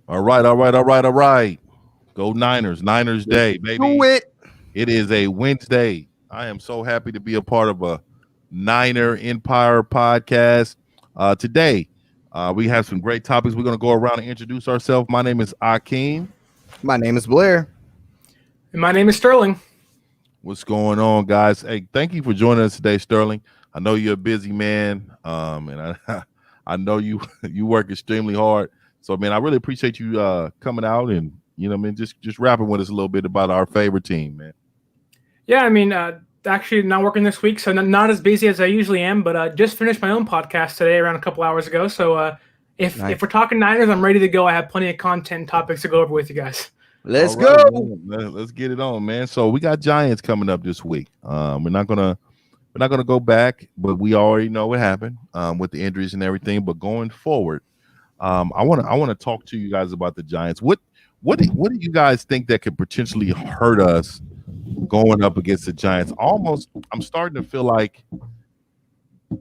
All right, all right, all right, all right. Go Niners. Niners Day, Do baby. it. It is a Wednesday. I am so happy to be a part of a Niner Empire podcast. Today, we have some great topics. We're going to go around and introduce ourselves. My name is Akeem. My name is Blair. And my name is Sterling. What's going on, guys? Hey, thank you for joining us today, Sterling. I know you're a busy man, and I know you you work extremely hard. So, man, I really appreciate you coming out and just rapping with us a little bit about our favorite team, man. Yeah, I mean, actually not working this week, so not as busy as I usually am, but just finished my own podcast today around a couple hours ago. So if we're talking Niners, I'm ready to go. I have plenty of content and topics to go over with you guys. Let's All right, go. man. Let's get it on, man. So we got Giants coming up this week. We're not gonna go back, but we already know what happened with the injuries and everything. But going forward, I want to talk to you guys about the Giants. What do you guys think that could potentially hurt us going up against the Giants? I'm starting to feel like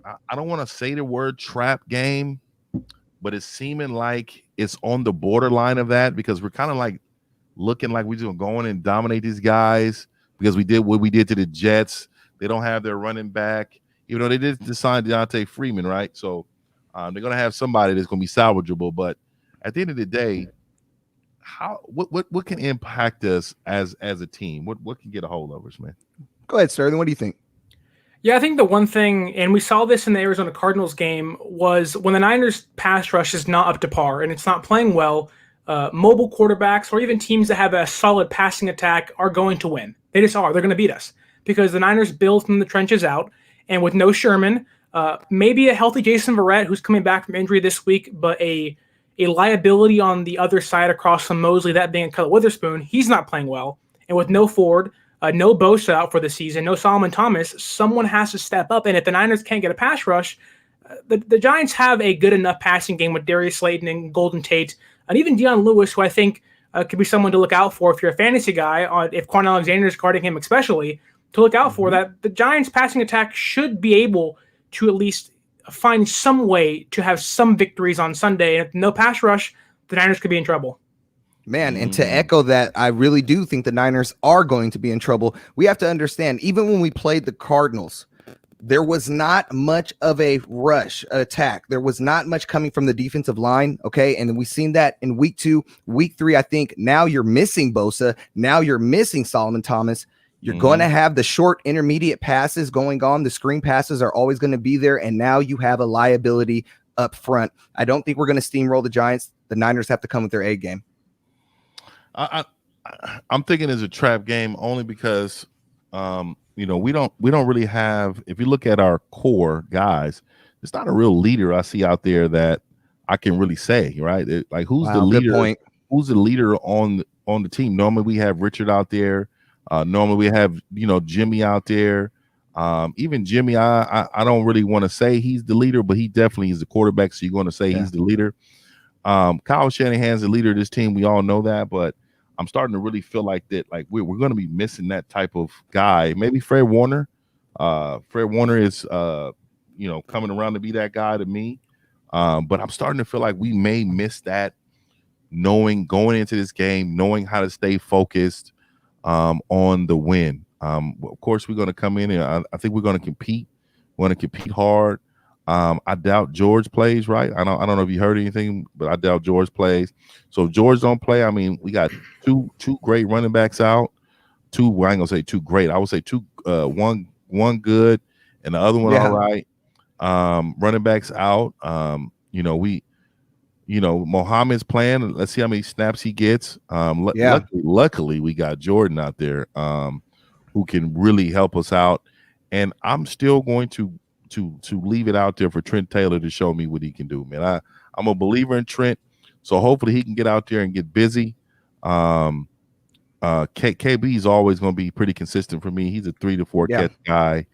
I don't want to say the word trap game, but it's seeming like it's on the borderline of that because we're kind of like looking like we're just going to go in and dominate these guys because we did what we did to the Jets. They don't have their running back, even though they did sign Deontay Freeman, right? So they're going to have somebody that's going to be salvageable. But at the end of the day, what can impact us as a team? What can get a hold of us, man? Go ahead, Sterling. What do you think? Yeah, I think the one thing, and we saw this in the Arizona Cardinals game, was when the Niners pass rush is not up to par and it's not playing well, mobile quarterbacks or even teams that have a solid passing attack are going to win. They just are. They're going to beat us because the Niners build from the trenches out, and with no Sherman, maybe a healthy Jason Verrett who's coming back from injury this week, but a liability on the other side across from Mosley, that being Cullen Witherspoon, he's not playing well. And with no Ford, no Bosa out for the season, no Solomon Thomas, someone has to step up. And if the Niners can't get a pass rush, the Giants have a good enough passing game with Darius Slayton and Golden Tate, and even Deion Lewis, who I think could be someone to look out for if you're a fantasy guy, if Quan Alexander is guarding him especially, to look out for that. The Giants' passing attack should be able to at least find some way to have some victories on Sunday. And if no pass rush, the Niners could be in trouble. Man, and to echo that, I really do think the Niners are going to be in trouble. We have to understand, even when we played the Cardinals, there was not much of a rush attack. There was not much coming from the defensive line, okay? And we've seen that in week 2. Week 3, I think now you're missing Bosa. Now you're missing Solomon Thomas. You're going to have the short intermediate passes going on. The screen passes are always going to be there, and now you have a liability up front. I don't think we're going to steamroll the Giants. The Niners have to come with their A game. I'm thinking it's a trap game only because we don't really have, if you look at our core guys, it's not a real leader I see out there that I can really say, right? Like who's the leader? Good point. Who's the leader on the team? Normally we have Richard out there. Normally we have Jimmy out there. Even Jimmy, I don't really want to say he's the leader, but he definitely is the quarterback. So you're going to say he's the leader. Kyle Shanahan's the leader of this team. We all know that, but I'm starting to really feel like that. Like we're going to be missing that type of guy. Maybe Fred Warner. Fred Warner is coming around to be that guy to me. But I'm starting to feel like we may miss that. Going into this game, knowing how to stay focused on the win. Of course, we're going to come in and I think we're going to compete. We're going to compete hard. I doubt George plays, right? I don't know if you heard anything, but I doubt George plays. So if George don't play, I mean, we got two great running backs out. I ain't gonna say two great. I would say one good and the other one all right. Running backs out. Mohammed's playing. Let's see how many snaps he gets. Luckily, we got Jordan out there who can really help us out. And I'm still going to leave it out there for Trent Taylor to show me what he can do, man. I'm a believer in Trent, so hopefully he can get out there and get busy. KB is always going to be pretty consistent for me. He's a 3 to 4 catch guy.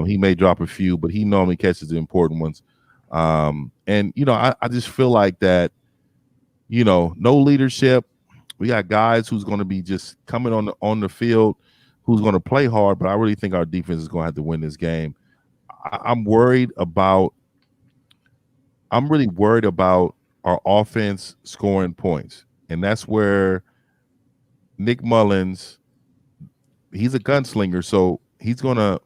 He may drop a few, but he normally catches the important ones. I just feel like that, no leadership. We got guys who's going to be just coming on the field, who's going to play hard, but I really think our defense is going to have to win this game. I'm really worried about our offense scoring points. And that's where Nick Mullens, he's a gunslinger, so he's gonna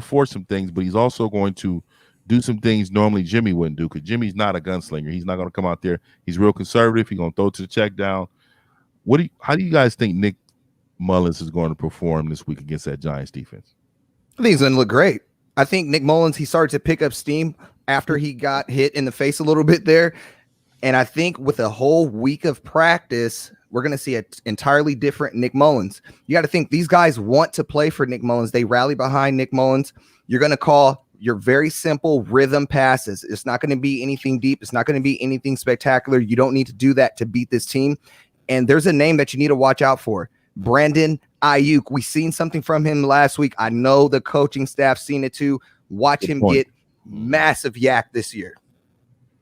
force some things, but he's also going to do some things normally Jimmy wouldn't do, because Jimmy's not a gunslinger. He's not going to come out there. He's real conservative. He's going to throw to the check down. How do you guys think Nick Mullens is going to perform this week against that Giants defense? I think he's going to look great. I think Nick Mullens, he started to pick up steam after he got hit in the face a little bit there. And I think with a whole week of practice, we're going to see an entirely different Nick Mullens. You got to think these guys want to play for Nick Mullens. They rally behind Nick Mullens. You're going to call your very simple rhythm passes. It's not going to be anything deep. It's not going to be anything spectacular. You don't need to do that to beat this team. And there's a name that you need to watch out for. Brandon Ayuk. We seen something from him last week. I know the coaching staff seen it too. Watch him get massive yak this year.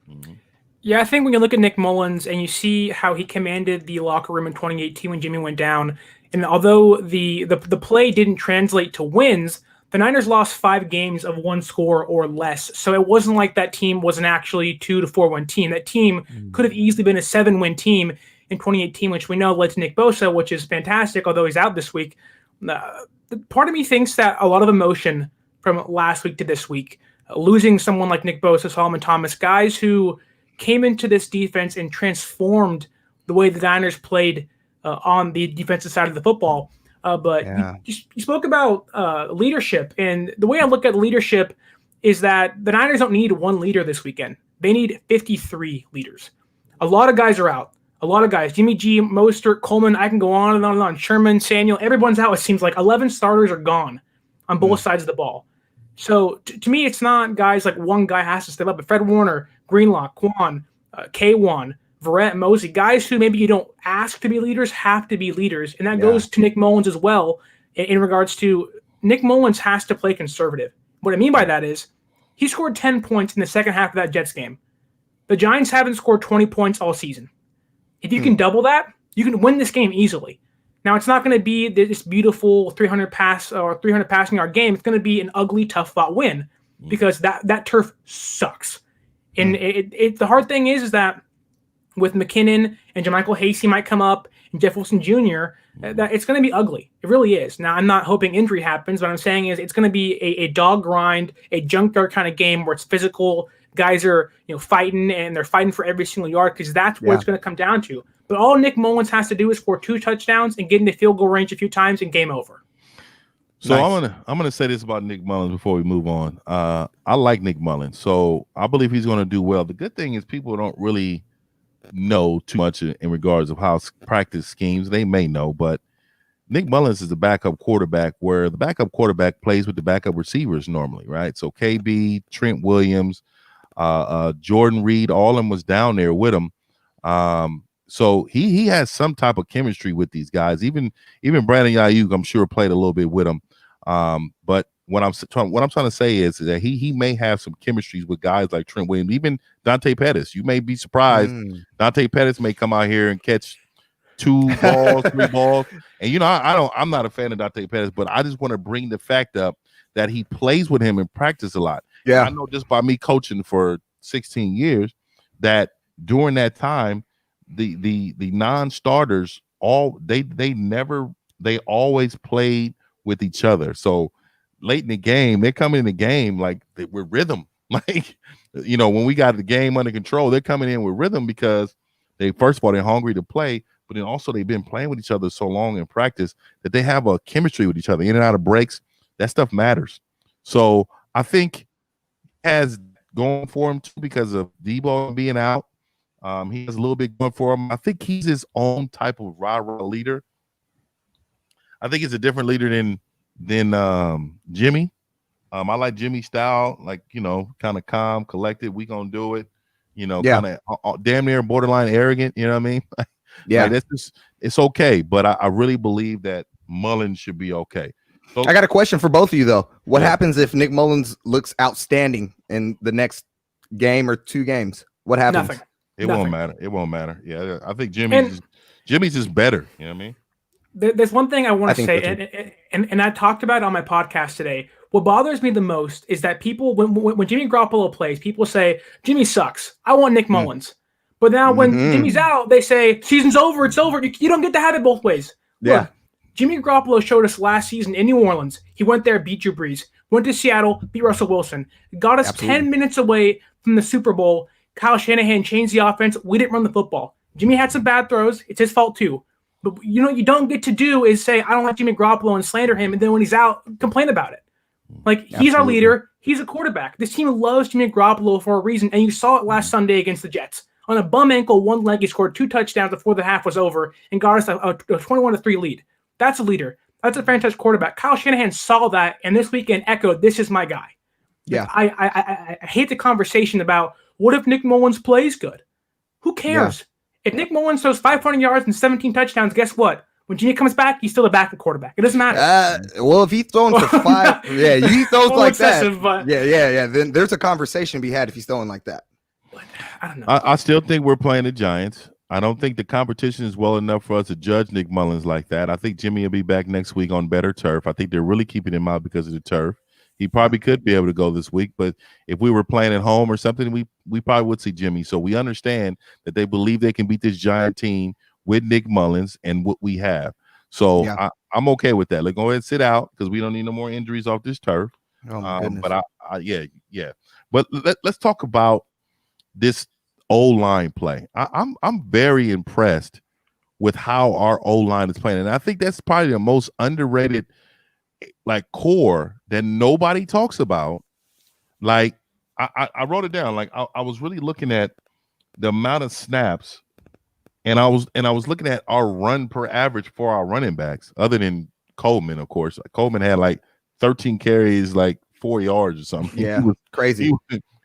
Mm-hmm. Yeah, I think when you look at Nick Mullens and you see how he commanded the locker room in 2018 when Jimmy went down, and although the play didn't translate to wins, the Niners lost 5 games of 1 score or less. So it wasn't like that team was an actually 2 to 4 win team. That team could have easily been a 7-win team in 2018, which we know led to Nick Bosa, which is fantastic, although he's out this week. Part of me thinks that a lot of emotion from last week to this week, losing someone like Nick Bosa, Solomon Thomas, guys who came into this defense and transformed the way the Niners played on the defensive side of the football. But you spoke about leadership, and the way I look at leadership is that the Niners don't need one leader this weekend. They need 53 leaders. A lot of guys are out. A lot of guys. Jimmy G, Mostert, Coleman, I can go on and on and on. Sherman, Samuel, everyone's out. It seems like 11 starters are gone on both sides of the ball. So to me, it's not guys like one guy has to step up. But Fred Warner, Greenlaw, Quan, K1, Verrett, Mosey, guys who maybe you don't ask to be leaders have to be leaders. And that goes to Nick Mullens as well in regards to Nick Mullens has to play conservative. What I mean by that is he scored 10 points in the second half of that Jets game. The Giants haven't scored 20 points all season. If you can double that, you can win this game easily. Now, it's not going to be this beautiful 300 passing yard game. It's going to be an ugly, tough fought win because that turf sucks. And the hard thing is that with McKinnon and JaMychal Hasty might come up and Jeff Wilson Jr., that it's going to be ugly. It really is. Now, I'm not hoping injury happens. What I'm saying is it's going to be a dog grind, a junkyard kind of game where it's physical. Guys are fighting, and they're fighting for every single yard because that's what it's going to come down to. But all Nick Mullens has to do is score 2 touchdowns and get into field goal range a few times and game over. So I'm gonna say this about Nick Mullens before we move on. I like Nick Mullens, so I believe he's going to do well. The good thing is people don't really know too much in regards of how practice schemes. They may know, but Nick Mullens is the backup quarterback, where the backup quarterback plays with the backup receivers normally, right? So KB, Trent Williams, Jordan Reed, all of them was down there with him. So he has some type of chemistry with these guys. Even Brandon Ayuk, I'm sure, played a little bit with him. But what I'm trying to say is that he may have some chemistries with guys like Trent Williams, even Dante Pettis. You may be surprised. Dante Pettis may come out here and catch 2 balls, 3 balls. And I'm not a fan of Dante Pettis, but I just want to bring the fact up that he plays with him in practice a lot. Yeah, I know just by me coaching for 16 years that during that time, the non-starters they always played with each other. So late in the game, they're coming in the game like with rhythm. Like, when we got the game under control, they're coming in with rhythm because first of all, they're hungry to play, but then also they've been playing with each other so long in practice that they have a chemistry with each other in and out of breaks. That stuff matters. So I think has going for him too because of Debo being out. He has a little bit going for him. I think he's his own type of rah-rah leader. I think he's a different leader than Jimmy. I like Jimmy's style, like, kind of calm, collected. We gonna do it, kind of damn near borderline arrogant. You know what I mean? Yeah, like it's okay. But I really believe that Mullens should be okay. So, I got a question for both of you, though. What happens if Nick Mullens looks outstanding in the next game or 2 games? What happens? Nothing. It won't matter. It won't matter. Yeah, I think Jimmy's just better. You know what I mean? There's one thing I want to say, and I talked about it on my podcast today. What bothers me the most is that people, when Jimmy Garoppolo plays, people say, Jimmy sucks. I want Nick Mullens. But now when Jimmy's out, they say season's over. It's over. You don't get to have it both ways. Yeah. Look, Jimmy Garoppolo showed us last season in New Orleans. He went there, beat Drew Brees. Went to Seattle, beat Russell Wilson. Got us 10 minutes away from the Super Bowl. Kyle Shanahan changed the offense. We didn't run the football. Jimmy had some bad throws. It's his fault too. But you know what you don't get to do is say, I don't like Jimmy Garoppolo and slander him. And then when he's out, complain about it. Like, he's our leader. He's a quarterback. This team loves Jimmy Garoppolo for a reason. And you saw it last Sunday against the Jets. On a bum ankle, one leg, he scored 2 touchdowns before the half was over and got us a 21-3 lead. That's a leader. That's a franchise quarterback. Kyle Shanahan saw that and this weekend echoed, this is my guy. Yeah. I hate the conversation about what if Nick Mullens plays good? Who cares? If Nick Mullens throws 500 yards and 17 touchdowns, guess what? When Jimmy comes back, he's still a backup quarterback. It doesn't matter. Well, if he's throwing for 5, he throws like that. But, then there's a conversation to be had if he's throwing like that. I don't know. I still think we're playing the Giants. I don't think the competition is well enough for us to judge Nick Mullens like that. I think Jimmy will be back next week on better turf. I think they're really keeping him out because of the turf. He probably could be able to go this week, but if we were playing at home or something, we probably would see Jimmy. So we understand that they believe they can beat this Giant team with Nick Mullens and what we have. So I'm okay with that. Let's go ahead and sit out because we don't need no more injuries off this turf. Oh my goodness. But But let's talk about this O-line play. I'm very impressed with how our O-line is playing, and I think that's probably the most underrated core that nobody talks about. Like I wrote it down. Like I was really looking at the amount of snaps, and I was looking at our run per average for our running backs, other than Coleman, of course. Coleman had 13 carries, 4 yards or something. Yeah, crazy.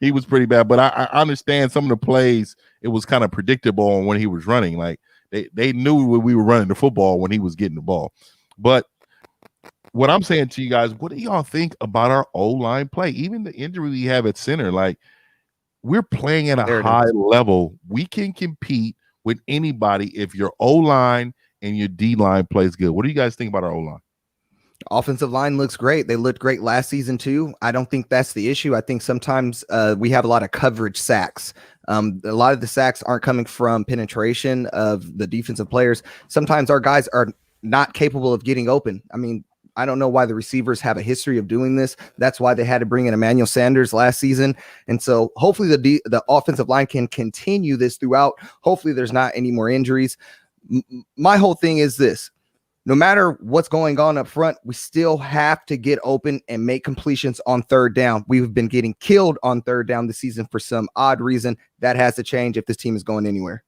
He was pretty bad, but I understand some of the plays. It was kind of predictable on when he was running. Like they knew when we were running the football when he was getting the ball. But what I'm saying to you guys, what do y'all think about our O-line play? Even the injury we have at center, we're playing at a high level. We can compete with anybody if your O-line and your D-line plays good. What do you guys think about our O-line? Offensive line looks great. They looked great last season too. I don't think that's the issue. I think sometimes we have a lot of coverage sacks. A lot of the sacks aren't coming from penetration of the defensive players. Sometimes our guys are not capable of getting open. I mean, I don't know why the receivers have a history of doing this. That's why they had to bring in Emmanuel Sanders last season. And so hopefully the offensive line can continue this throughout. Hopefully there's not any more injuries. My whole thing is this. No matter what's going on up front, we still have to get open and make completions on third down. We've been getting killed on third down this season for some odd reason. That has to change if this team is going anywhere.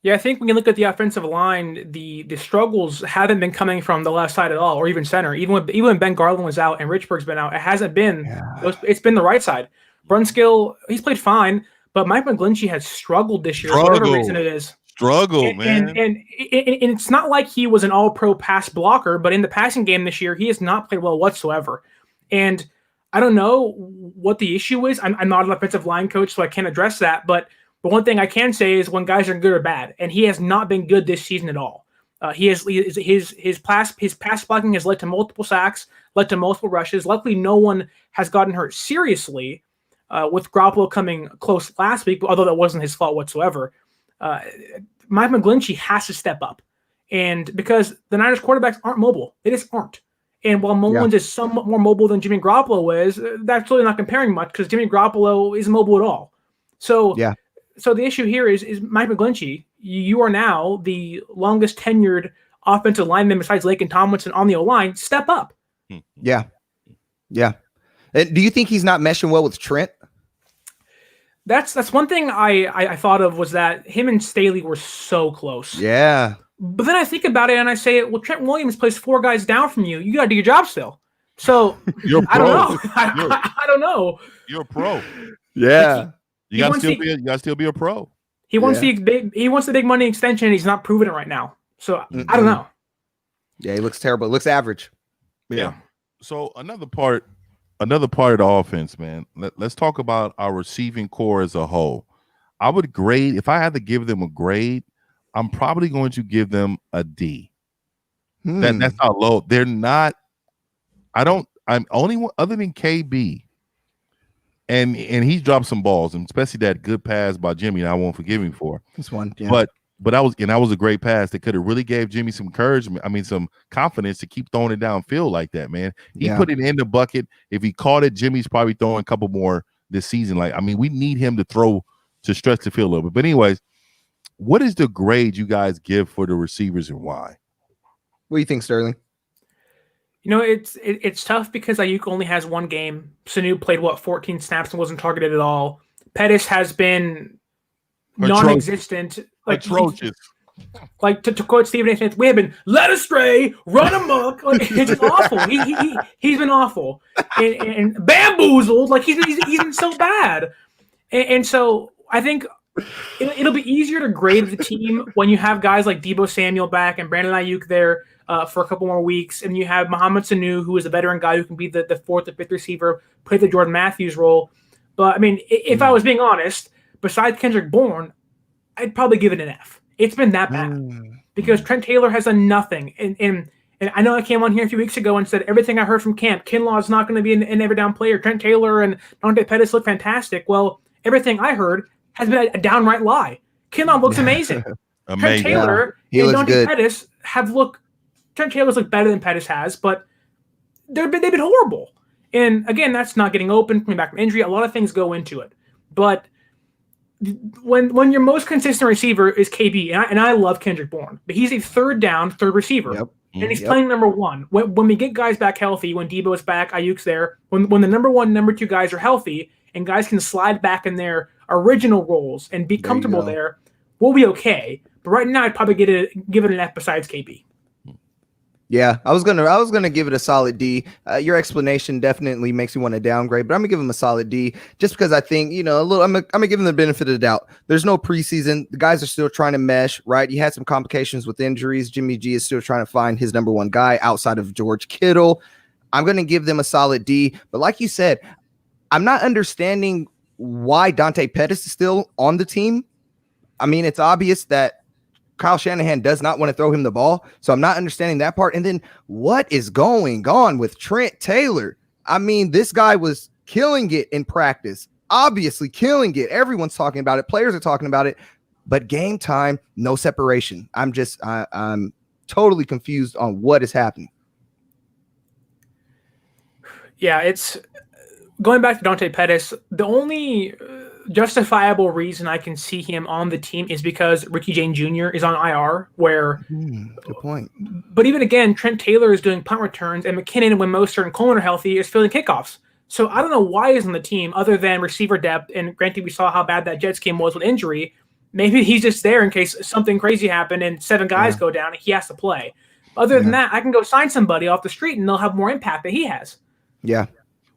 Yeah, I think when you look at the offensive line, the struggles haven't been coming from the left side at all, or even center. Even when Ben Garland was out and Richburg's been out, it hasn't been. Yeah. It's been the right side. Brunskill, he's played fine, but Mike McGlinchey has struggled this year for whatever reason it is. Man. And it's not like he was an all-pro pass blocker, but in the passing game this year, he has not played well whatsoever. And I don't know what the issue is. I'm not an offensive line coach, so I can't address that. But one thing I can say is when guys are good or bad, and he has not been good this season at all. His pass blocking has led to multiple sacks, led to multiple rushes. Luckily, no one has gotten hurt seriously. With Garoppolo coming close last week, although that wasn't his fault whatsoever. Mike McGlinchey has to step up, and because the Niners quarterbacks aren't mobile, they just aren't. And while Mullens is somewhat more mobile than Jimmy Garoppolo is, that's really not comparing much because Jimmy Garoppolo isn't mobile at all. So the issue here is Mike McGlinchey. You are now the longest tenured offensive lineman besides Laken Tomlinson on the O-line. Step up. Yeah. And do you think he's not meshing well with Trent? That's one thing I thought of was that him and Staley were so close. Yeah. But then I think about it and I say, well, Trent Williams plays 4 guys down from you. You got to do your job still. So I don't know. I don't know. You're a pro. Yeah. You got to still be a pro. He wants the big money extension. And he's not proving it right now. So I don't know. Yeah, he looks terrible. It looks average. Yeah. So another part of the offense, man. Let's talk about our receiving core as a whole. I would grade, if I had to give them a grade, I'm probably going to give them a D. That's how low. They're not. I'm only one other than KB and he's dropped some balls, and especially that good pass by Jimmy. I won't forgive him for This one, yeah. but that was a great pass that could have really gave Jimmy some encouragement. I mean, some confidence to keep throwing it downfield like that, man. He put it in the bucket. If he caught it, Jimmy's probably throwing a couple more this season. Like, I mean, we need him to throw to stretch the field a little bit. But anyways, what is the grade you guys give for the receivers and why? What do you think, Sterling? It's tough because Ayuk only has one game. Sanu played 14 snaps and wasn't targeted at all. Pettis has been non-existent. Atrocious. Like to quote Stephen A. Smith, we have been led astray, run amok. Like, it's just awful. He's been awful and bamboozled. Like he's been so bad. And so I think it'll be easier to grade the team when you have guys like Deebo Samuel back and Brandon Ayuk there for a couple more weeks, and you have Mohamed Sanu, who is a veteran guy who can be the fourth or fifth receiver, play the Jordan Matthews role. But I mean, if I was being honest, besides Kendrick Bourne, I'd probably give it an F. It's been that bad because Trent Taylor has done nothing. And I know I came on here a few weeks ago and said everything I heard from camp, Kinlaw is not going to be an every down player. Trent Taylor and Dante Pettis look fantastic. Well, everything I heard has been a downright lie. Kinlaw looks amazing. Trent Taylor and Dante Pettis have looked. Trent Taylor's looked better than Pettis has, but they've been horrible. And again, that's not getting open, coming back from injury. A lot of things go into it. But when your most consistent receiver is KB, and I love Kendrick Bourne, but he's a third receiver. And he's playing number one. When we get guys back healthy, when Deebo is back, Ayuk's there, when the number one, number two guys are healthy, and guys can slide back in their original roles and be comfortable there, we'll be okay. But right now, I'd probably give it an F besides KB. Yeah, I was gonna give it a solid D. Your explanation definitely makes me want to downgrade, but I'm gonna give him a solid D just because I think I'm gonna give him the benefit of the doubt. There's no preseason. The guys are still trying to mesh, right? You had some complications with injuries. Jimmy G is still trying to find his number one guy outside of George Kittle. I'm gonna give them a solid D, but like you said, I'm not understanding why Dante Pettis is still on the team. I mean, it's obvious that Kyle Shanahan does not want to throw him the ball, so I'm not understanding that part. And then what is going on with Trent Taylor? I mean, this guy was killing it in practice, obviously killing it. Everyone's talking about it. Players are talking about it, but game time, no separation. I'm totally confused on what is happening. Yeah, it's going back to Dante Pettis. The only justifiable reason I can see him on the team is because Ricky Jane Jr. is on IR, where good point. But even again, Trent Taylor is doing punt returns, and McKinnon, when Mostert and Coleman are healthy, is filling kickoffs. So I don't know why he's on the team other than receiver depth. And granted, we saw how bad that Jets game was with injury. Maybe he's just there in case something crazy happened and 7 guys go down and he has to play. Other than that, I can go sign somebody off the street and they'll have more impact than he has. Yeah.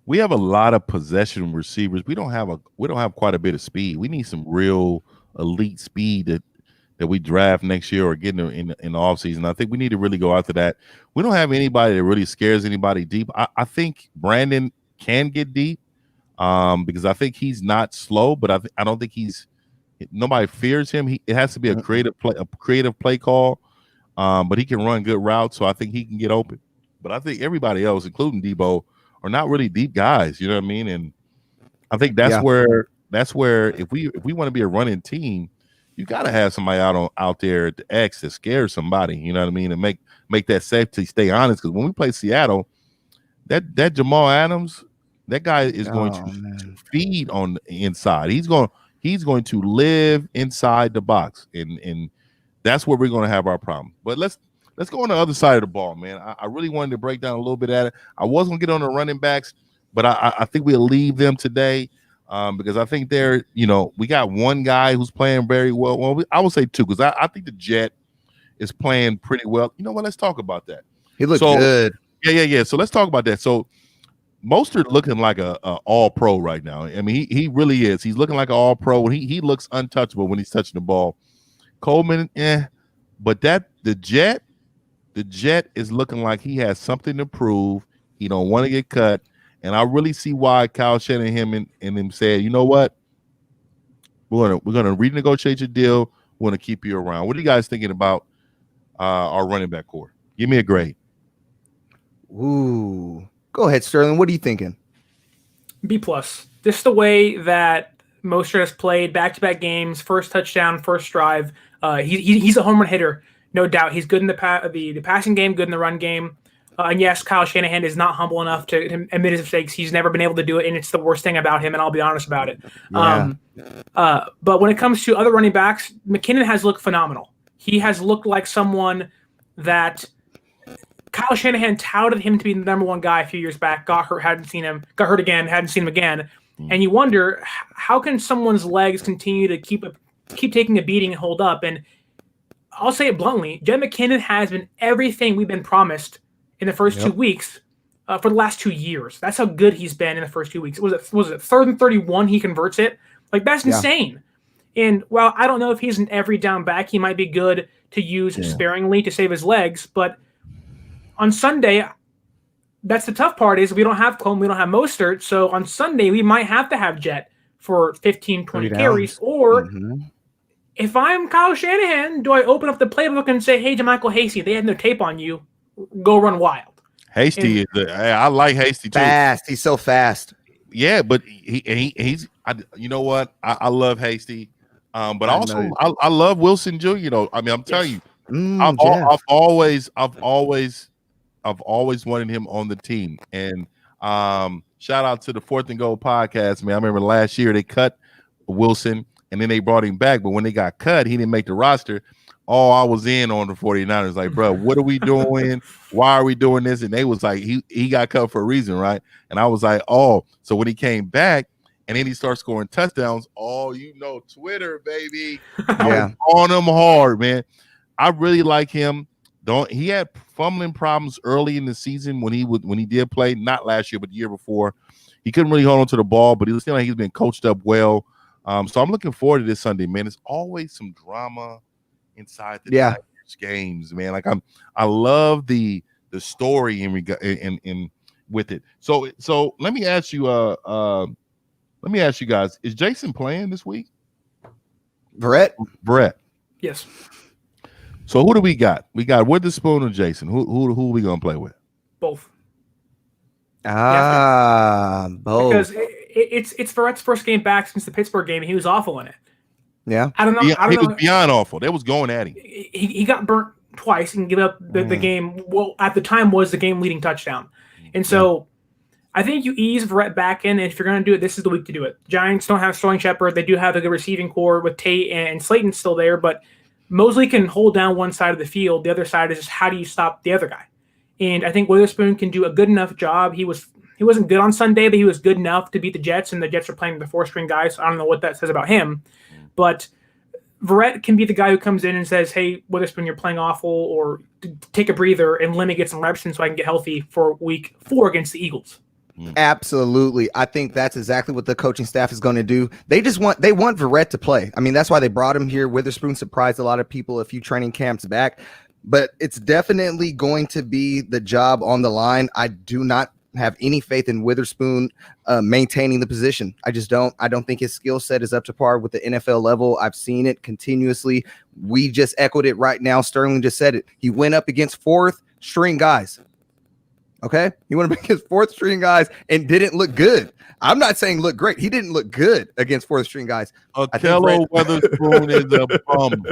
We have a lot of possession receivers. We don't have quite a bit of speed. We need some real elite speed that we draft next year or get in the offseason. I think we need to really go after that. We don't have anybody that really scares anybody deep. I think Brandon can get deep because I think he's not slow, but I don't think nobody fears him. It has to be a creative play call, but he can run good routes, so I think he can get open. But I think everybody else, including Deebo, are not really deep guys, you know what I mean? And I think that's where if we want to be a running team, you got to have somebody out there at the X that scares somebody, you know what I mean, and make that safety stay honest. Because when we play Seattle, that Jamal Adams, that guy is going to feed on the inside. He's going to live inside the box, and that's where we're going to have our problem. But let's go on the other side of the ball, man. I really wanted to break down a little bit at it. I was going to get on the running backs, but I think we'll leave them today because I think we got one guy who's playing very well. Well, I would say 2 because I think the Jet is playing pretty well. You know what? Let's talk about that. He looked good. Yeah. So let's talk about that. So Mostert looking like a all-pro right now. I mean, he really is. He's looking like an all-pro. He looks untouchable when he's touching the ball. Coleman, but the Jet is looking like he has something to prove. He don't want to get cut. And I really see why Kyle Shanahan and him said, you know what? We're gonna renegotiate your deal. We're gonna keep you around. What are you guys thinking about our running back core? Give me a grade. Ooh. Go ahead, Sterling. What are you thinking? B+. just the way that Mostert has played back-to-back games, first touchdown, first drive. He's a home run hitter, no doubt. He's good in the passing game, good in the run game. And yes, Kyle Shanahan is not humble enough to admit his mistakes. He's never been able to do it, and it's the worst thing about him, and I'll be honest about it. Yeah. But when it comes to other running backs, McKinnon has looked phenomenal. He has looked like someone that Kyle Shanahan touted him to be the number one guy a few years back, got hurt, got hurt again, hadn't seen him again. And you wonder, how can someone's legs continue to keep taking a beating and hold up? And I'll say it bluntly, Jet McKinnon has been everything we've been promised in the first 2 weeks for the last 2 years. That's how good he's been in the first 2 weeks. Was it 3rd and 31 he converts it? Like, that's insane. And while I don't know if he's an every down back, he might be good to use sparingly to save his legs. But on Sunday, that's the tough part, is we don't have Coleman, we don't have Mostert. So on Sunday, we might have to have Jet for 15, 20 carries. Or if I'm Kyle Shanahan, do I open up the playbook and say, hey, JaMychal Hasty, they had no tape on you, go run wild? Hasty I like Hasty too. Fast. He's so fast. Yeah, but he's you know what? I love Hasty. But I love Wilson Jr. I mean, I'm telling you, I've always wanted him on the team. And shout out to the 4th and Goal podcast, man. I remember last year they cut Wilson and then they brought him back. But when they got cut, he didn't make the roster. Oh, I was in on the 49ers. Like, bro, what are we doing? Why are we doing this? And they was like, he got cut for a reason, right? And I was like, oh. So when he came back and then he started scoring touchdowns, Twitter, baby. I was on him hard, man. I really like him. He had fumbling problems early in the season when he did play, not last year, but the year before. He couldn't really hold on to the ball, but he was feeling like he's been coached up well. So I'm looking forward to this Sunday, man. There's always some drama inside the Tigers games, man. Like I love the story in with it. So let me ask you guys, is Jason playing this week? Brett. Yes. So who do we got? We got Witherspoon or Jason? Who are we gonna play with? Both. Both. Because it's Verrett's first game back since the Pittsburgh game, and he was awful in it. Yeah. I don't know. He was beyond awful. They was going at him. He got burnt twice and give up the game. Well, at the time was the game leading touchdown. And so I think you ease Verrett back in, and if you're going to do it, this is the week to do it. Giants don't have Sterling Shepard. They do have a good receiving core with Tate and Slayton's still there, but Mosley can hold down one side of the field. The other side is just how do you stop the other guy? And I think Witherspoon can do a good enough job. He wasn't good on Sunday, but he was good enough to beat the Jets, and the Jets are playing the 4-string guys. So I don't know what that says about him. But Verrett can be the guy who comes in and says, hey, Witherspoon, you're playing awful, or take a breather and let me get some reps in so I can get healthy for week 4 against the Eagles. Absolutely. I think that's exactly what the coaching staff is going to do. They want Verrett to play. I mean, that's why they brought him here. Witherspoon surprised a lot of people a few training camps back, but it's definitely going to be the job on the line. I do not have any faith in Witherspoon maintaining the position. I just don't. I don't think his skill set is up to par with the NFL level. I've seen it continuously. We just echoed it right now. Sterling just said it. He went up against 4th-string guys. Okay? He went up against 4th-string guys and didn't look good. I'm not saying look great. He didn't look good against 4th-string guys. Akello Witherspoon is a bum.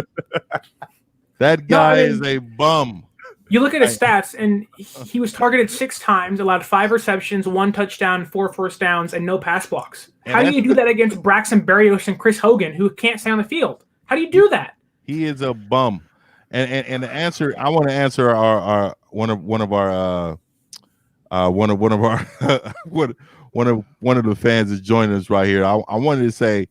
That guy is a bum. You look at his stats, and he was targeted 6 times, allowed 5 receptions, 1 touchdown, 4 first downs, and no pass blocks. How do you do that against Braxton Berrios and Chris Hogan, who can't stay on the field? How do you do that? He is a bum. And the answer, I want to answer our one of our the fans is joining us right here. I wanted to say,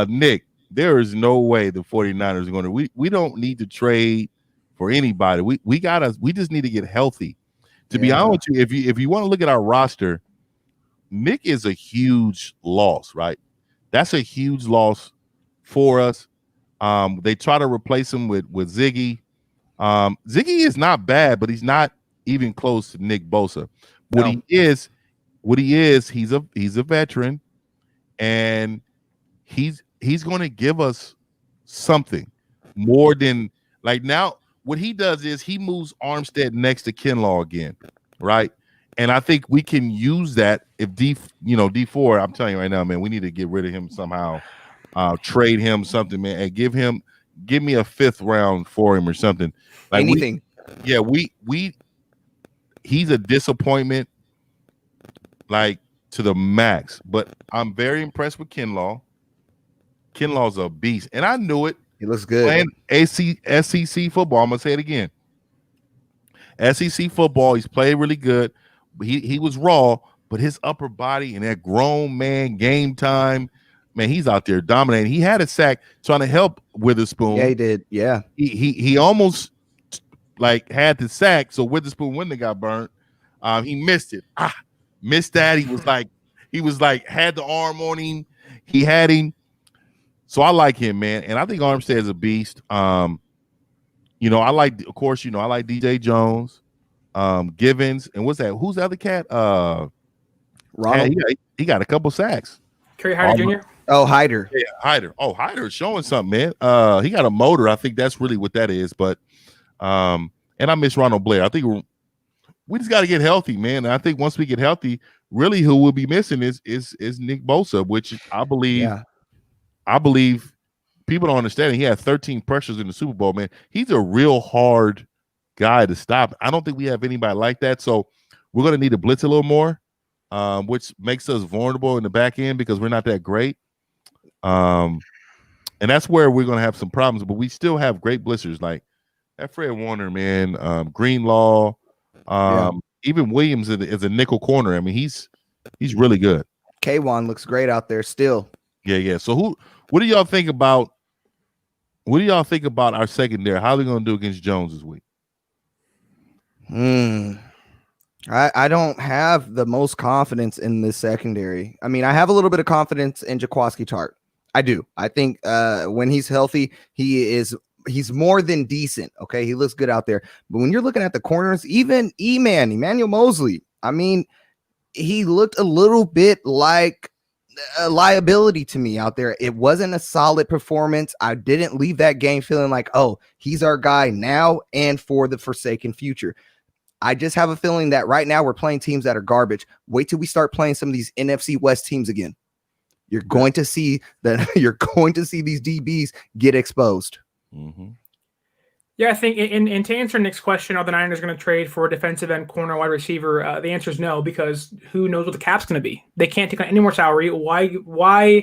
Nick, there is no way the 49ers are going to. We don't need to trade for anybody. We just need to get healthy. To be honest with you, if you want to look at our roster, Nick is a huge loss, right? That's a huge loss for us. They try to replace him with Ziggy. Ziggy is not bad, but he's not even close to Nick Bosa. What he is, he's a veteran, and he's going to give us something more than like now. What he does is he moves Armstead next to Kinlaw again, right? And I think we can use that if D4. I'm telling you right now, man, we need to get rid of him somehow. Trade him something, man, and give me a 5th round for him or something. Like anything. He's a disappointment, like to the max. But I'm very impressed with Kinlaw. Kinlaw's a beast, and I knew it. He looks good. Playing SEC football. I'm gonna say it again. SEC football. He's played really good. He was raw, but his upper body and that grown man game time, man, he's out there dominating. He had a sack trying to help Witherspoon. Yeah, he did. Yeah, he almost like had the sack, so Witherspoon wouldn't have got burnt. He missed it. Missed that. He was like had the arm on him. He had him. So I like him, man, and I think Armstead is a beast. I like, of course, I like DJ Jones, Givens, and what's that? Who's the other cat? Ronald. He got a couple sacks. Kerry Hyder Jr. Oh, Hyder. Yeah, Hyder. Oh, Hyder is showing something, man. He got a motor. I think that's really what that is. But and I miss Ronald Blair. I think we just got to get healthy, man. And I think once we get healthy, really who we'll be missing is Nick Bosa, which I believe. Yeah. I believe people don't understand it. He had 13 pressures in the Super Bowl, man. He's a real hard guy to stop. I don't think we have anybody like that. So we're going to need to blitz a little more, which makes us vulnerable in the back end because we're not that great. And that's where we're going to have some problems. But we still have great blitzers like that Fred Warner, man, Greenlaw, even Williams is a nickel corner. I mean, he's really good. K1 looks great out there still. Yeah. So what do y'all think about our secondary? How are they going to do against Jones this week? I don't have the most confidence in this secondary. I mean, I have a little bit of confidence in Jaquiski Tart. I do. I think when he's healthy, he's more than decent. Okay, he looks good out there. But when you're looking at the corners, even Emmanuel Mosley, I mean, he looked a little bit like a liability to me out there. It wasn't a solid performance. I didn't leave that game feeling like, oh, he's our guy now and for the forsaken future. I just have a feeling that right now we're playing teams that are garbage. Wait till we start playing some of these NFC West teams again. You're going to see these DBs get exposed. Mm-hmm. Yeah, I think, and to answer Nick's question, are the Niners going to trade for a defensive end, corner, wide receiver? The answer is no, because who knows what the cap's going to be? They can't take on any more salary. Why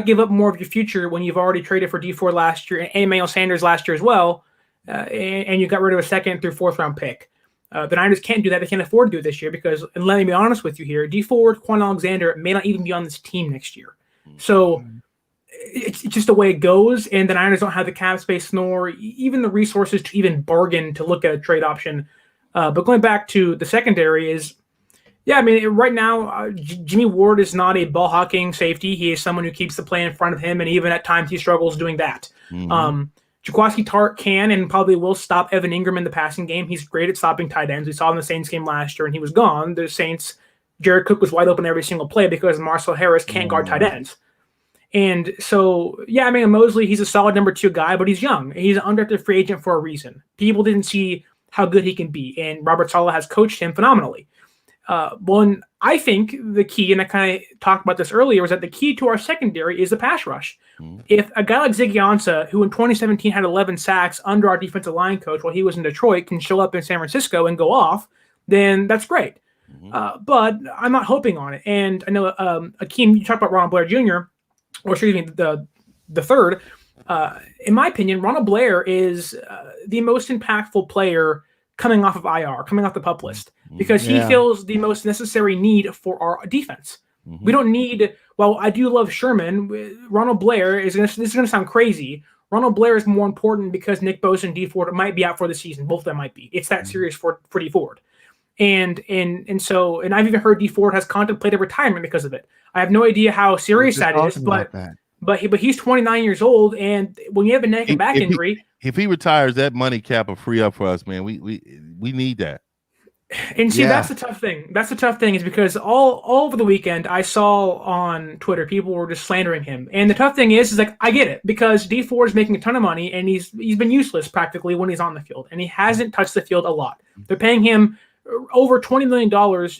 give up more of your future when you've already traded for D4 last year and Emmanuel Sanders last year as well, and you got rid of a 2nd through 4th round pick? The Niners can't do that. They can't afford to do it this year because, and let me be honest with you here, D4, Quan Alexander may not even be on this team next year. So it's just the way it goes, and the Niners don't have the cap space nor even the resources to even bargain to look at a trade option. But going back to the secondary is, yeah, I mean, right now, Jimmy Ward is not a ball-hawking safety. He is someone who keeps the play in front of him, and even at times he struggles doing that. Mm-hmm. Jaquiski Tart can and probably will stop Evan Ingram in the passing game. He's great at stopping tight ends. We saw in the Saints game last year, and he was gone. The Saints, Jared Cook was wide open every single play because Marcel Harris can't guard tight ends. And so, yeah, I mean, Mosley, he's a solid number 2 guy, but he's young. He's an undrafted free agent for a reason. People didn't see how good he can be, and Robert Saleh has coached him phenomenally. And I think the key, and I kind of talked about this earlier, was that the key to our secondary is the pass rush. If a guy like Ziggy Ansah, who in 2017 had 11 sacks under our defensive line coach while he was in Detroit, can show up in San Francisco and go off, then that's great. But I'm not hoping on it. And I know, Akeem, you talked about Ronald Blair Jr., or excuse me, the third. In my opinion, Ronald Blair is the most impactful player coming off of IR, coming off the PUP list, because he fills the most necessary need for our defense. We don't need, well, I do love Sherman. Ronald Blair this is going to sound crazy. Ronald Blair is more important because Nick Bosa and D Ford might be out for the season. Both of them might be. It's that serious for D Ford. And I've even heard D Ford has contemplated retirement because of it. I have no idea how serious that is, but he's 29 years old, and when you have a neck and back injury, if he retires, that money cap will free up for us, man. We need that. And see, that's the tough thing. That's the tough thing is because all over the weekend I saw on Twitter people were just slandering him. And the tough thing is like I get it because D Ford is making a ton of money and he's been useless practically when he's on the field, and he hasn't touched the field a lot. They're paying him over $20 million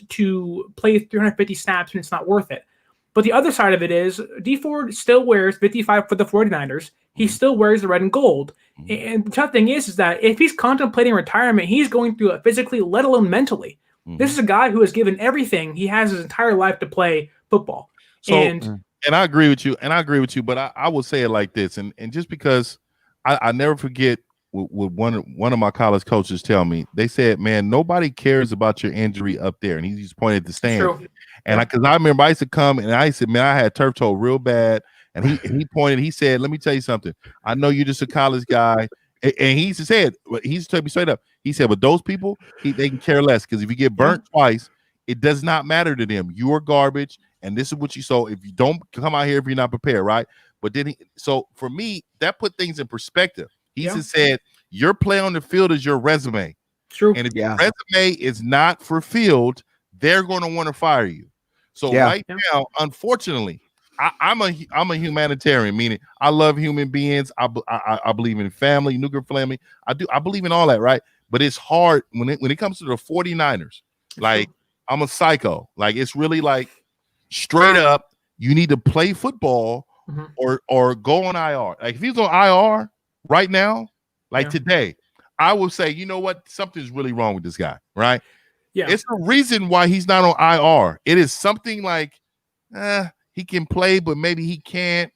to play 350 snaps, and it's not worth it. But the other side of it is D Ford still wears 55 for the 49ers. He still wears the red and gold. And the tough thing is that if he's contemplating retirement, he's going through it physically, let alone mentally. This is a guy who has given everything he has his entire life to play football. So, and I agree with you. But I will say it like this. And just because I never forget what one of my college coaches tell me, they said, man, nobody cares about your injury up there. And he just pointed at the stand. True. And because I remember I used to come and I said, man, I had turf toe real bad. And he pointed, he said, let me tell you something. I know you're just a college guy. And he said, he's told me straight up. He said, but those people, they can care less, because if you get burnt twice, it does not matter to them. You are garbage, and this is what you saw. If you don't come out here, if you're not prepared, right? But then so for me, that put things in perspective. He just said, your play on the field is your resume. True. And if your resume is not for field, they're going to want to fire you. So right now, unfortunately, I'm a humanitarian, meaning I love human beings. I believe in family, nuclear family. I believe in all that, right? But it's hard when it comes to the 49ers. Like, I'm a psycho. Like, it's really like straight up, you need to play football or go on IR. Like, if he's on IR right now, like today, I would say, you know what? Something's really wrong with this guy, right? Yeah. It's the reason why he's not on IR. It is something like, he can play, but maybe he can't.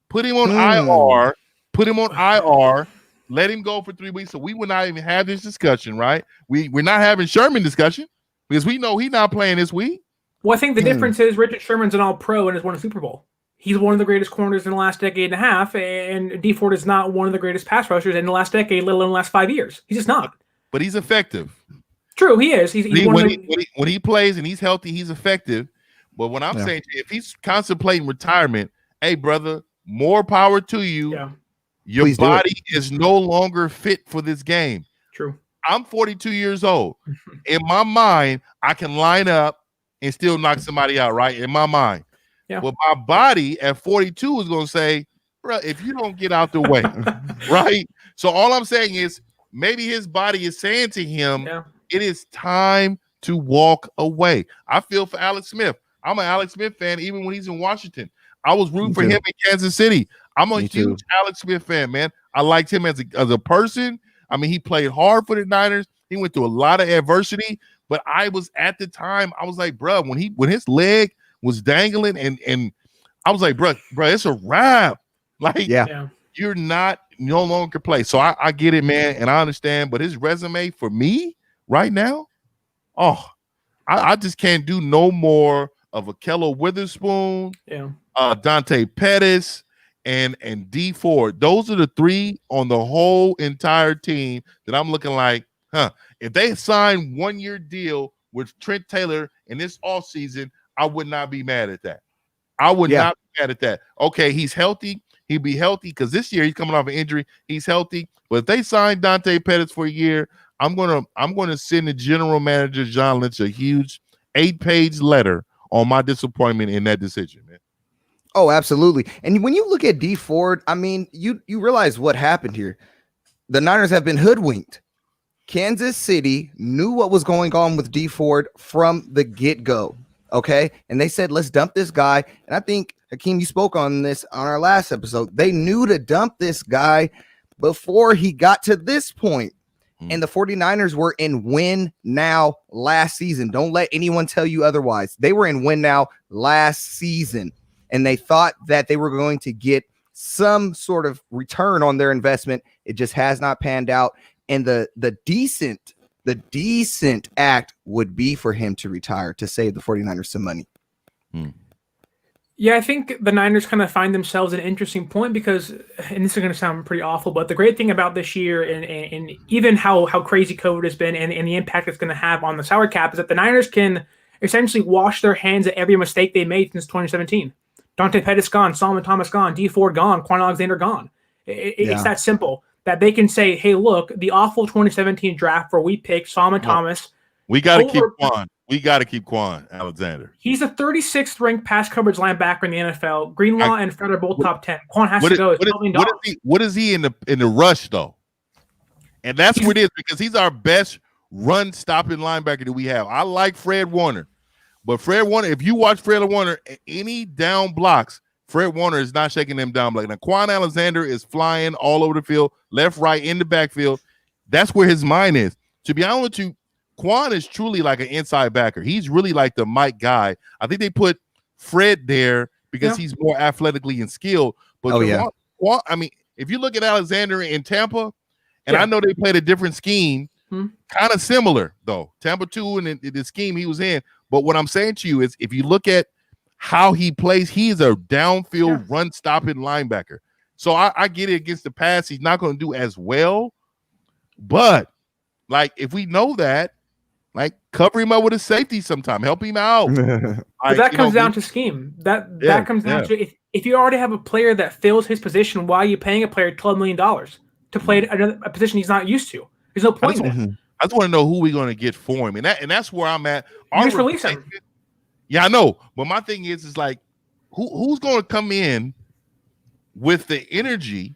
Put him on IR. Put him on IR. Let him go for 3 weeks. So we would not even have this discussion, right? We're not having Sherman discussion because we know he's not playing this week. Well, I think the difference is Richard Sherman's an all-pro and has won a Super Bowl. He's one of the greatest corners in the last decade and a half, and D Ford is not one of the greatest pass rushers in the last decade, let alone the last 5 years. He's just not. But he's effective. True, he is. When he plays and he's healthy, he's effective. But when I'm saying, if he's contemplating retirement, hey, brother, more power to you. Yeah. Your Please body is no longer fit for this game. True. I'm 42 years old. In my mind, I can line up and still knock somebody out, right? In my mind. Yeah. But my body at 42 is going to say, bro, if you don't get out the way, right? So all I'm saying is maybe his body is saying to him, it is time to walk away. I feel for Alex Smith. I'm an Alex Smith fan, even when he's in Washington. I was rooting for him in Kansas City. I'm a huge Alex Smith fan, man. I liked him as a person. I mean, he played hard for the Niners. He went through a lot of adversity. But I was at the time, I was like, bro, when his leg was dangling, and I was like, bro, it's a wrap. Like, you're no longer can play. So I get it, man, and I understand. But his resume for me right now, I just can't do no more of a Kello Witherspoon, Dante Pettis, and D Ford. Those are the three on the whole entire team that I'm looking like, if they sign 1 year deal with Trent Taylor in this offseason, I would not be mad at that. I would not be mad at that. Okay, he's healthy. He'd be healthy because this year he's coming off an injury. He's healthy. But if they sign Dante Pettis for a year, I'm gonna send the general manager John Lynch a huge 8-page letter on my disappointment in that decision, man. Oh, absolutely. And when you look at D Ford, I mean, you realize what happened here. The Niners have been hoodwinked. Kansas City knew what was going on with D Ford from the get-go. Okay. And they said, let's dump this guy. And I think, Hakeem, you spoke on this on our last episode. They knew to dump this guy before he got to this point. And the 49ers were in win now last season. Don't let anyone tell you otherwise. They were in win now last season. And they thought that they were going to get some sort of return on their investment. It just has not panned out. And the decent act would be for him to retire to save the 49ers some money. Yeah, I think the Niners kind of find themselves at an interesting point because, and this is going to sound pretty awful, but the great thing about this year and even how crazy COVID has been and the impact it's going to have on the salary cap is that the Niners can essentially wash their hands of every mistake they made since 2017. Dante Pettis gone, Solomon Thomas gone, D Ford gone, Quan Alexander gone. It's that simple that they can say, hey, look, the awful 2017 draft where we picked Solomon Thomas. We got to keep Quan. We got to keep Quan Alexander. He's the 36th ranked pass coverage linebacker in the NFL. Greenlaw and Fred are both top 10. Quan has to go. What is he in the rush though? And that's what it is because he's our best run stopping linebacker that we have. I like Fred Warner, but Fred Warner, if you watch Fred Warner, any down blocks, Fred Warner is not shaking them down blocks. Now, Quan Alexander is flying all over the field, left, right, in the backfield. That's where his mind is. To be honest with you, Quan is truly like an inside backer. He's really like the Mike guy. I think they put Fred there because he's more athletically and skilled. But Quan, I mean, if you look at Alexander in Tampa, and I know they played a different scheme, kind of similar though. Tampa 2 and the scheme he was in. But what I'm saying to you is, if you look at how he plays, he's a downfield run stopping linebacker. So I get it against the pass. He's not going to do as well. But like, if we know that, like, cover him up with a safety sometime, help him out. But that comes down to scheme. That comes down to if you already have a player that fills his position, why are you paying a player $12 million to play a position he's not used to? There's no point in that. I just want to know who we're going to get for him, and that's where I'm at. You just release him. Yeah, I know, but my thing is like, who's going to come in with the energy,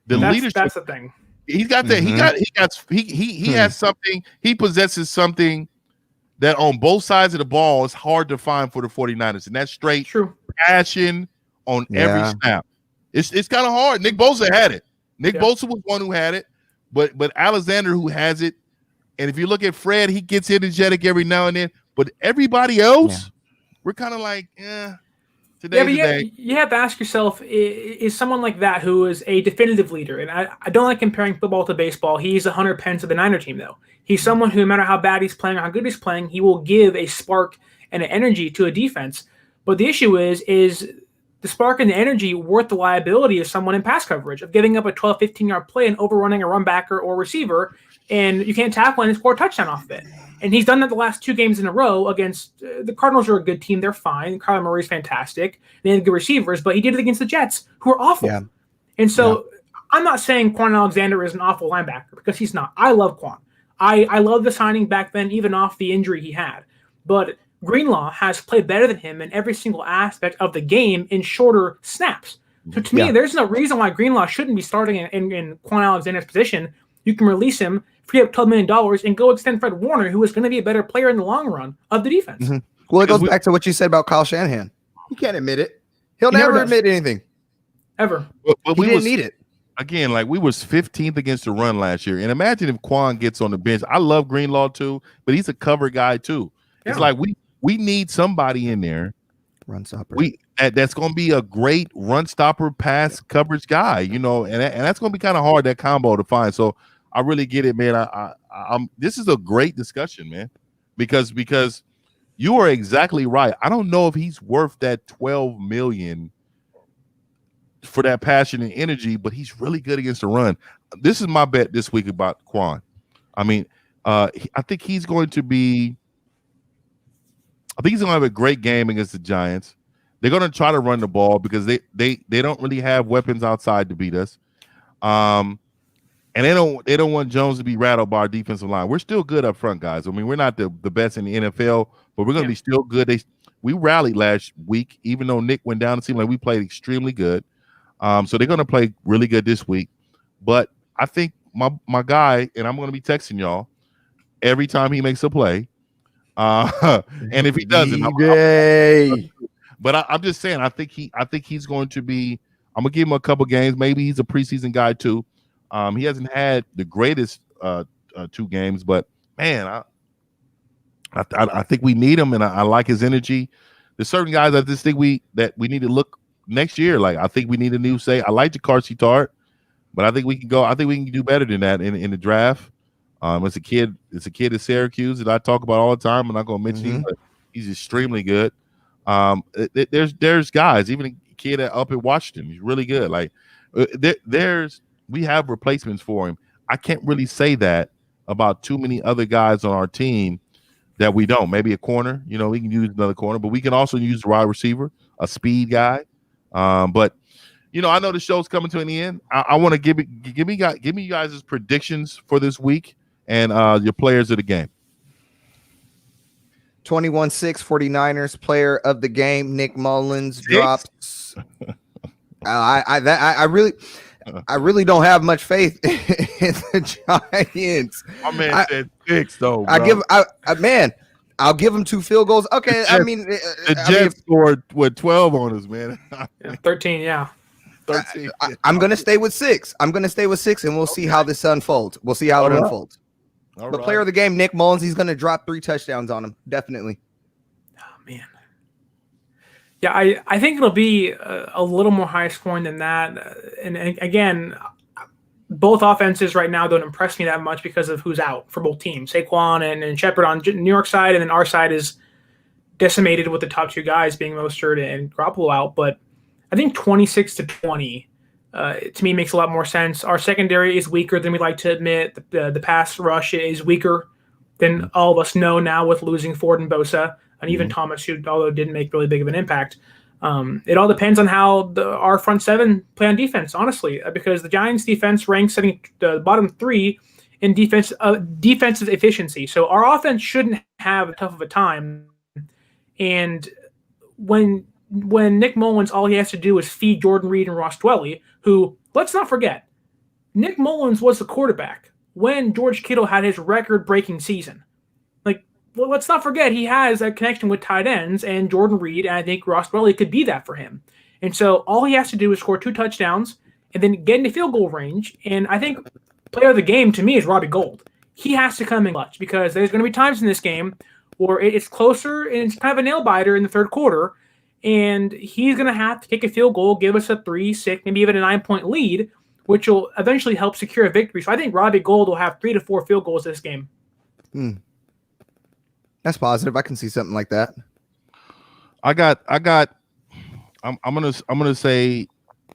leadership? That's the thing. He's got that. He has something. He possesses something that on both sides of the ball is hard to find for the 49ers, and that's straight passion on every snap. It's kind of hard. Nick Bosa had it. Nick Bosa was one who had it, but Alexander who has it. And if you look at Fred, he gets energetic every now and then. But everybody else, we're kind of like, today. You have to ask yourself, is someone like that who is a definitive leader? And I don't like comparing football to baseball. He's 100 pence of the Niner team, though. He's someone who, no matter how bad he's playing or how good he's playing, he will give a spark and an energy to a defense. But the issue is the spark and the energy worth the liability of someone in pass coverage, of giving up a 12, 15-yard play and overrunning a run backer or receiver, and you can't tackle and score a touchdown off of it. And he's done that the last 2 games in a row against the Cardinals. Are a good team. They're fine. Kyler Murray's fantastic. They have good receivers, but he did it against the Jets, who are awful. Yeah. And so I'm not saying Quan Alexander is an awful linebacker, because he's not. I love Quan. I love the signing back then, even off the injury he had. But Greenlaw has played better than him in every single aspect of the game in shorter snaps. So to me, there's no reason why Greenlaw shouldn't be starting in Quan Alexander's position. You can release him, free up $12 million, and go extend Fred Warner, who is going to be a better player in the long run of the defense. Mm-hmm. Well, it goes back to what you said about Kyle Shanahan. He can't admit it. He'll never admit anything. Ever. But we didn't need it. Again, like, we was 15th against the run last year. And imagine if Quan gets on the bench. I love Greenlaw too, but he's a cover guy too. Yeah. It's like we need somebody in there. Run stopper. That's going to be a great run stopper, pass coverage guy, and that's going to be kind of hard, that combo, to find. So I really get it, man. I'm this is a great discussion, man, because you are exactly right. I don't know if he's worth that $12 million for that passion and energy, but he's really good against the run. This is my bet this week about Quan. I mean, I think he's going to have a great game against the Giants. They're going to try to run the ball because they don't really have weapons outside to beat us. And they don't want Jones to be rattled by our defensive line. We're still good up front, guys. I mean, we're not the best in the NFL, but we're going to be still good. We rallied last week, even though Nick went down. It seemed like we played extremely good. So they're going to play really good this week. But I think my guy, and I'm going to be texting y'all every time he makes a play. And if he doesn't, I'm just saying, I think he's going to be. I'm gonna give him a couple games. Maybe he's a preseason guy too. He hasn't had the greatest 2 games, but man, I think we need him, and I like his energy. There's certain guys I just think we need to look next year. Like, I think we need a new say. I like Jakarsi Tart, but I think we can go. I think we can do better than that in the draft. It's a kid at Syracuse that I talk about all the time. I'm not going to mention him, but he's extremely good. There's guys, even a kid up at Washington, he's really good. Like, we have replacements for him. I can't really say that about too many other guys on our team that we don't. Maybe a corner, we can use another corner, but we can also use the wide receiver, a speed guy. But I know the show's coming to an end. I want to give me you guys' predictions for this week and your players of the game. 21-6 49ers player of the game, Nick Mullens drops. I I really don't have much faith in the Giants. My man said 6 though. Bro. I'll give them 2 field goals. Okay, the Jets scored 12 on us, man. 13, yeah. 13. I'm gonna stay with 6. I'm gonna stay with 6, and we'll see how this unfolds. We'll see how it unfolds. The player of the game, Nick Mullens, he's gonna drop 3 touchdowns on him, definitely. Oh man. Yeah, I think it'll be a little more high scoring than that. And again, both offenses right now don't impress me that much because of who's out for both teams. Saquon and Shepard on New York side, and then our side is decimated with the top 2 guys being Mostert and Garoppolo out. But I think 26-20 to me makes a lot more sense. Our secondary is weaker than we like to admit. The pass rush is weaker than all of us know now with losing Ford and Bosa. And even Thomas, who although didn't make really big of an impact. It all depends on how our front 7 play on defense, honestly, because the Giants' defense ranks, I think, the bottom 3 in defensive efficiency. So our offense shouldn't have tough of a time. And when Nick Mullens, all he has to do is feed Jordan Reed and Ross Dwelley, who, let's not forget, Nick Mullens was the quarterback when George Kittle had his record-breaking season. Well, let's not forget he has a connection with tight ends and Jordan Reed, and I think Ross Dwelley could be that for him. And so all he has to do is score 2 touchdowns and then get into field goal range. And I think player of the game to me is Robbie Gould. He has to come in clutch because there's going to be times in this game where it's closer and it's kind of a nail biter in the third quarter, and he's going to have to kick a field goal, give us a 3, 6, maybe even a 9-point lead, which will eventually help secure a victory. So I think Robbie Gould will have 3 to 4 field goals this game. That's positive. I can see something like that. I'm gonna say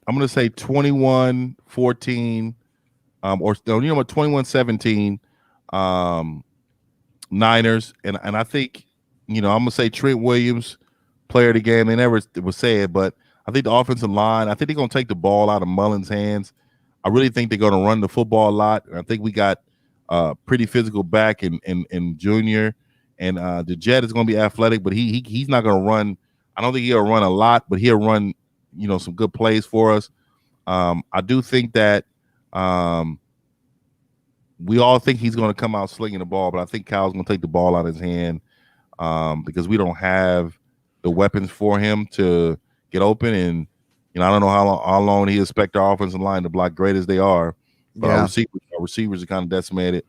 21-14, or 21-17, Niners, and I think I'm gonna say Trent Williams, player of the game. They never would say it, but I think the offensive line. I think they're gonna take the ball out of Mullens' hands. I really think they're gonna run the football a lot. And I think we got pretty physical back in Junior. And the Jet is going to be athletic, but he's not going to run. I don't think he'll run a lot, but he'll run, some good plays for us. I do think that we all think he's going to come out slinging the ball, but I think Kyle's going to take the ball out of his hand because we don't have the weapons for him to get open. And I don't know how long he expect our offensive line to block, great as they are, but our receivers are kind of decimated.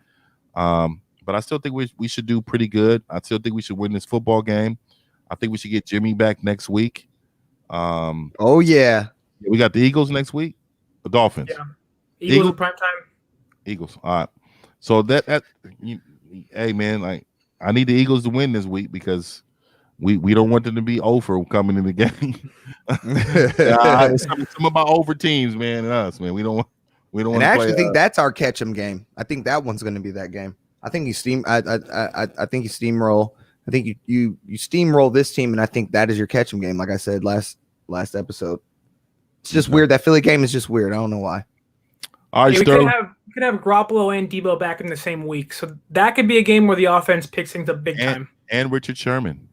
But I still think we should do pretty good. I still think we should win this football game. I think we should get Jimmy back next week. Oh, yeah. We got the Eagles next week. The Dolphins. Yeah. Eagles prime time. Eagles. All right. So hey, man, I need the Eagles to win this week because we don't want them to be over coming in the game. It's some of our over teams, man, and us, man. We don't want to play. I actually think that's our catch 'em game. I think that one's going to be that game. I think you steamroll. I think you steamroll this team, and I think that is your catch 'em game. Like I said last episode, it's just weird. That Philly game is just weird. I don't know why. All right, we could have Garoppolo and Debo back in the same week, so that could be a game where the offense picks things up big time. And Richard Sherman.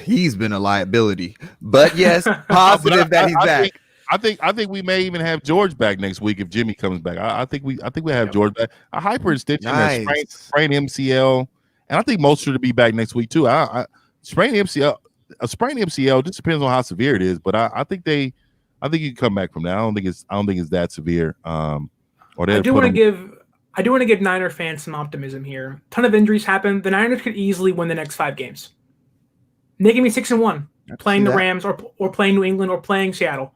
He's been a liability, but yes, positive that he's back. I think we may even have George back next week if Jimmy comes back. I think we have George back. A hyperextension, nice. sprained MCL, and I think most should be back next week too. A sprained MCL just depends on how severe it is, but I think you can come back from that. I don't think it's that severe. I do want to give Niner fans some optimism here. A ton of injuries happen. The Niners could easily win the next 5 games. They can be 6-1, playing the Rams or playing New England or playing Seattle.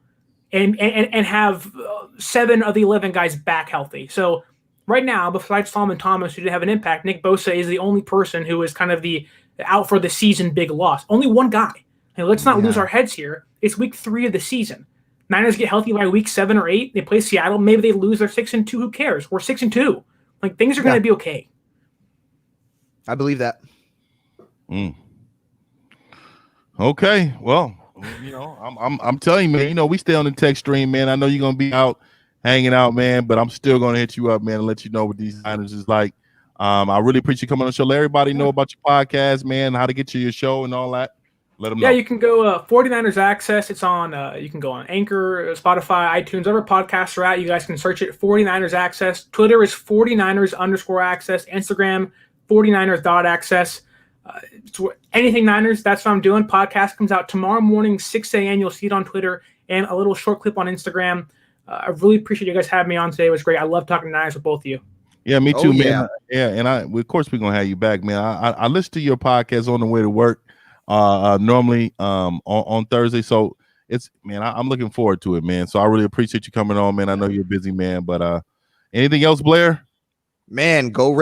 And have 7 of the 11 guys back healthy. So right now, besides Solomon Thomas, who didn't have an impact, Nick Bosa is the only person who is kind of the out for the season big loss. Only one guy. And let's not lose our heads here. It's week 3 of the season. Niners get healthy by week 7 or 8. They play Seattle. Maybe they lose. They're 6-2. Who cares? We're 6-2. Things are going to be okay. I believe that. Okay. Well. I'm telling you, man, we stay on the text stream, man. I know you're going to be out hanging out, man, but I'm still going to hit you up, man, and let you know what these Niners is like. I really appreciate you coming on the show. Let everybody know about your podcast, man, how to get to your show and all that. Let them know. Yeah, you can go 49ers Access. It's on, you can go on Anchor, Spotify, iTunes, whatever podcasts are at. You guys can search it, 49ers Access. Twitter is 49ers_access. Instagram, 49ers.access. Anything Niners, that's what I'm doing. Podcast comes out tomorrow morning, 6 a.m. You'll see it on Twitter and a little short clip on Instagram. I really appreciate you guys having me on today. It was great. I love talking to Niners with both of you. Yeah, me too, man. Yeah. And of course we're gonna have you back, man. I listen to your podcast on the way to work. Normally on Thursday. So it's, man, I'm looking forward to it, man. So I really appreciate you coming on, man. I know you're a busy man, but anything else, Blair? Man, go Red.